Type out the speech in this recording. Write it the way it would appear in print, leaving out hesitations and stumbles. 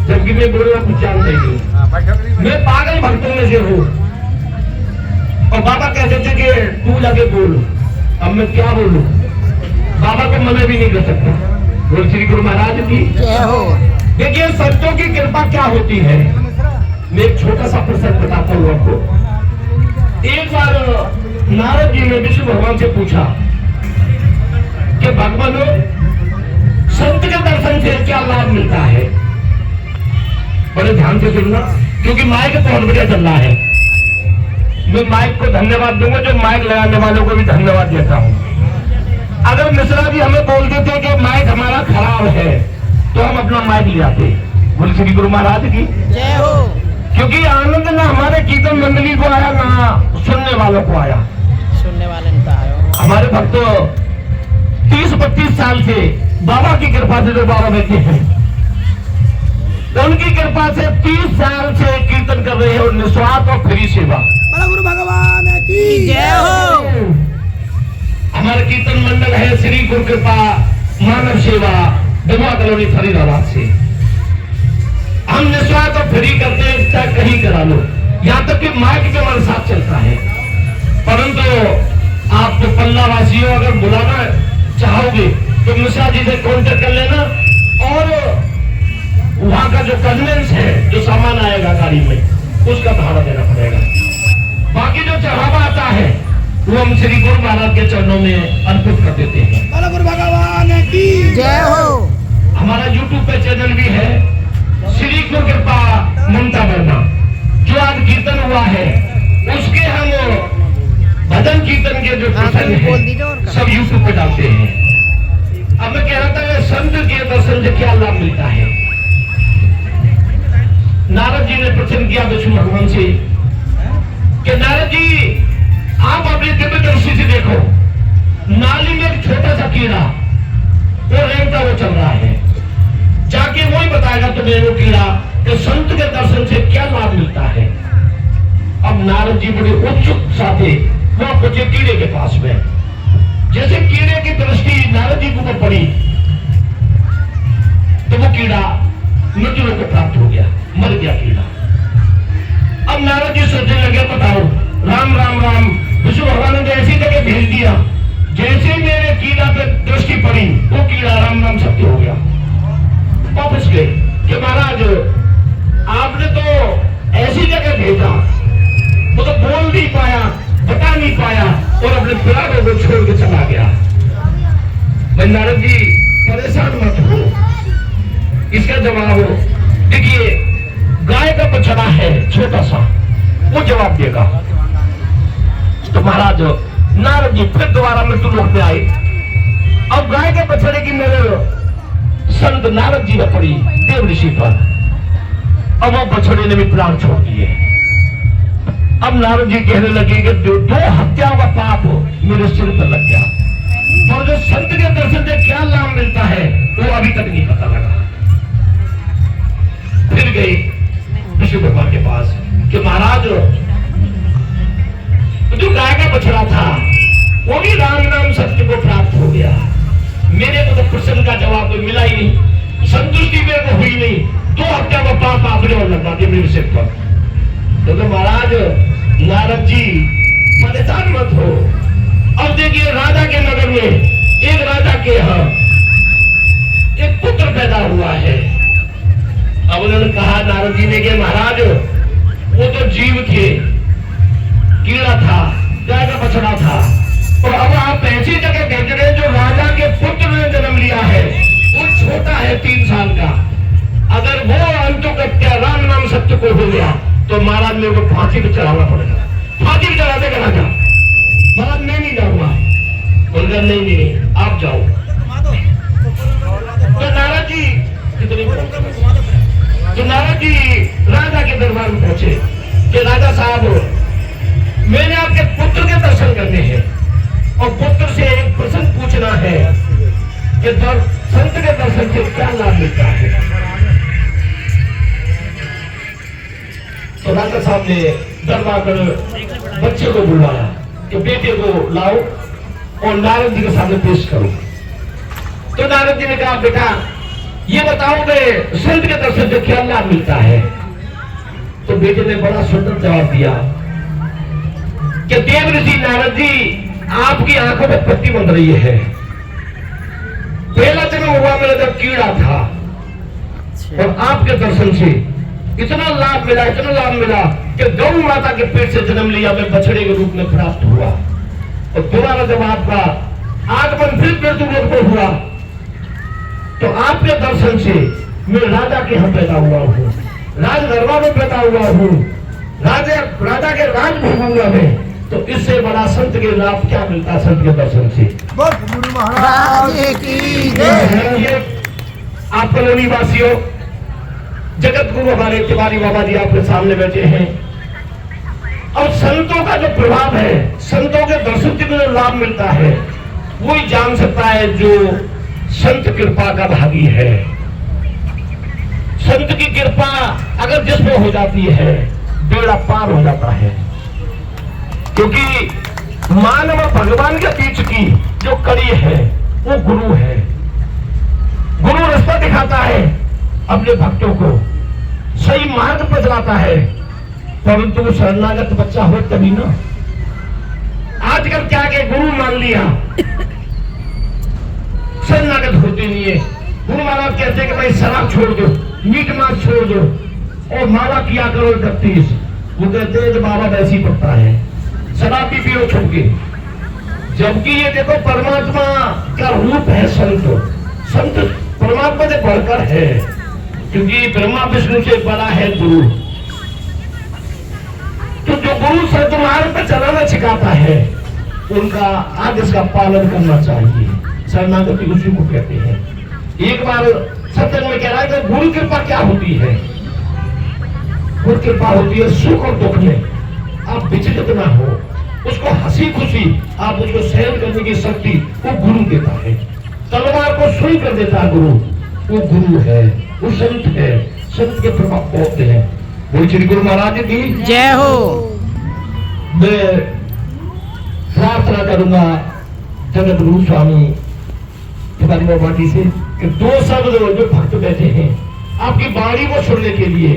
जबकि मैं बोलना कुछ जानता ही नहीं। मैं पागल भक्तों में से हूँ। और बाबा कहते थे कि तू जाके बोल। अब मैं क्या बोलूं? बाबा को मना भी नहीं कर सकता। बोल श्री गुरु महाराज की जय हो। देखिए संतों की कृपा क्या होती है। मैं एक छोटा सा प्रसंग बताता हूँ आपको। एक बार नारद जी ने विष्णु भगवान से पूछा कि भगवान संत के दर्शन से क्या लाभ मिलता है। बड़े ध्यान से सुनना, क्योंकि माइक बहुत बढ़िया चल रहा है। मैं माइक को धन्यवाद दूंगा, जो माइक लगाने वालों को भी धन्यवाद देता हूं। अगर मिश्रा जी हमें बोल देते कि माइक हमारा खराब है तो हम अपना माइक ले आते। बोल श्री गुरु महाराज की जय हो। क्योंकि आनंद ना हमारे कीर्तन मंडली को आया, ना सुनने वालों को आया। सुनने वाले नहीं आया। हमारे भक्तों 30-32 साल से बाबा की कृपा से जो बाबा बैठे हैं, उनकी कृपा से 30 साल से कीर्तन कर रहे हैं और निस्वार्थ और फ्री सेवा। बड़ा गुरु भगवान की जय हो। हमारा कीर्तन मंडल है श्री गुरु कृपा मानव सेवा दवा कॉलोनी फरीदाबाद से। हम निस्वार्थ और फ्री करते हैं, चाहे कहीं करा लो, यहाँ तक कि माइक के हमारे साथ चलता है। परंतु आप तो पल्ला वासियों अगर बुलाना चाहोगे तो मिश्रा जी से कॉन्टेक्ट कर लेना, और वहां का जो कन्वेंस है, जो सामान आएगा गाड़ी में, उसका भाड़ा देना पड़ेगा। बाकी जो चढ़ावा आता है वो हम श्री गुरु महाराज के चरणों में अर्पित कर देते हैं। बड़ा गुरु भगवान की जय हो। हमारा YouTube पे चैनल भी है श्री गुरु कृपा ममता वर्मा। जो आज कीर्तन हुआ है उसके हम भजन कीर्तन के जो प्रसंग है सब YouTube पे डालते हैं। अब मैं कह रहा था संत के दर्शन से क्या लाभ मिलता है। नारद जी ने प्रश्न किया विष्णु भगवान से कि नारद जी आप अपने दिव्य दृष्टि से देखो, नाली में एक छोटा सा कीड़ा वो रेंगता वो चल रहा है, जाके वही बताएगा तुम्हें वो कीड़ा कि संत के दर्शन से क्या लाभ मिलता है। अब नारद जी बड़े उत्सुक सा थे, वहां पहुंचे कीड़े के पास में। जैसे कीड़े की दृष्टि नारद जी के ऊपर पड़ी तो वो कीड़ा मृत्यु को प्राप्त हो गया, मर गया कीड़ा। अब नारद जी सोचने लगे बताओ राम राम राम, विष्णु भगवान ने ऐसी जगह भेज दिया, जैसे मेरे कीड़ा पे दृष्टि पड़ी वो कीड़ा राम राम सत्य हो गया। वापस गए कि महाराज आपने तो ऐसी जगह भेजा, वो तो बोल नहीं पाया, बता नहीं पाया और अपने प्राणों को छोड़ के चला गया। मैं नारद जी परेशान मत हो, इसका जवाब देखिए गाय का बछड़ा है छोटा सा, वो जवाब देगा। तो महाराज नारद जी फिर दोबारा मृत्यु लोक में आए। अब गाय के बछड़े की नजर संत नारद जी ने पड़ी देव ऋषि पर। अब वो बछड़े ने भी प्राण छोड़ दिए। अब नारद जी कहने लगे कि जो 2 हत्या का पाप मेरे सिर पर लग गया, और जो संत के दर्शन से क्या लाभ मिलता है वो अभी तक नहीं पता लगा। फिर गए विष्णु भगवान के पास कि महाराज जो गाय का बछड़ा था वो भी राम नाम सत्य को प्राप्त हो गया। मेरे को तो प्रश्न का जवाब तो मिला ही नहीं, संतुष्टि मेरे को हुई नहीं। 2 हत्या का पाप आपने और लगा दिया मेरे सिर पर। तो महाराज नारद जी परेशान मत हो। अब देखिए राजा के नगर में एक राजा के यहाँ एक पुत्र पैदा हुआ है। अब उन्होंने कहा नारद जी ने कि महाराज वो तो जीव थे, कीड़ा था, गाय का बछड़ा था, और अब आप ऐसी जगह भेज रहे जो राजा के पुत्र ने जन्म लिया है, वो छोटा है 3 साल का। अगर वो अंतुकत्या राम नाम सत्य को हो गया तो महाराज मेरे को फांसी पे चढ़ाना पड़ेगा। फांसी पे चढ़ा देगा राजा। महाराज मैं नहीं जाऊंगा। बोलकर नहीं आप जाओ। तो नारद जी राजा के दरबार में पहुंचे कि राजा साहब मैंने आपके पुत्र के दर्शन करने हैं और पुत्र से एक प्रश्न पूछना है कि संत के दर्शन से क्या लाभ मिलता है। तो राजा साहब ने दरबार कर बच्चे को बुलवाया कि बेटे को लाओ और नारद जी के सामने पेश करो। तो नारद जी ने कहा बेटा ये बताओगे संत के दर्शन से क्या लाभ मिलता है? तो बेटे ने बड़ा सुंदर जवाब दिया कि देव ऋषि नारद जी, आपकी आंखों में पट्टी बन रही है। पहला जन्म हुआ मेरा जब कीड़ा था, और आपके दर्शन से इतना लाभ मिला, इतना लाभ मिला कि गौ माता के पेट से जन्म लिया, मैं बछड़े के रूप में प्राप्त हुआ। और दोबारा जब आपका आगमन फिर मृत्यु लोक में हुआ, तो आपके दर्शन से मैं राजा के यहाँ पैदा हुआ हूँ, राजदरबार में पैदा हुआ हूँ, राजा के राजभवन में। तो इससे बड़ा संत के लाभ क्या मिलता? संत के दर्शन से। गुरु महाराज की ये आप कॉलोनी वासियों, जगत गुरु हमारे तिवारी बाबा जी आपके सामने बैठे हैं। और संतों का जो प्रभाव है, संतों के दर्शन से जो लाभ मिलता है, वही जान सकता है जो संत कृपा का भागी है। संत की कृपा अगर जिसमें हो जाती है, बेड़ा पार हो जाता है। क्योंकि मानव और भगवान के बीच की जो कड़ी है वो गुरु है। गुरु रास्ता दिखाता है, अपने भक्तों को सही मार्ग पर चलाता है, परंतु वो शरणागत बच्चा हो तभी ना। आजकल क्या के गुरु मान लिया, शरणागत होते नहीं है। गुरु महाराज कहते हैं कि भाई शराब छोड़ दो, मीट मांस छोड़ दो और माला किया करो 31। वो कहते हैं बाबा वैसी पड़ता है, शराब भी पियो छोड़ के। जबकि ये देखो परमात्मा का रूप है संत। संत परमात्मा से बढ़कर है, क्योंकि ब्रह्मा विष्णु से बड़ा है गुरु। तो जो गुरु संत मार्ग पर चलाना सिखाता है, उनका आदेश का पालन करना चाहिए। शरणागति उसी को कहते हैं। एक बार सत्संग में कह रहा है कि गुरु कृपा क्या होती है? गुरु कृपा होती है सुख और दुख में आप विचलित ना हो, उसको हंसी खुशी आप उसको सहन करने की शक्ति वो गुरु देता है। तलवार को सुई कर देता है गुरु, वो गुरु है, वो संत है। संत के प्रभाव बहुत हैं। बोल श्री गुरु महाराज की जय हो। मैं प्रार्थना करूंगा जगत गुरु स्वामी तिवारी बाबा जी से कि 2 शब्द जो भक्त बैठे हैं आपकी बाणी को सुनने के लिए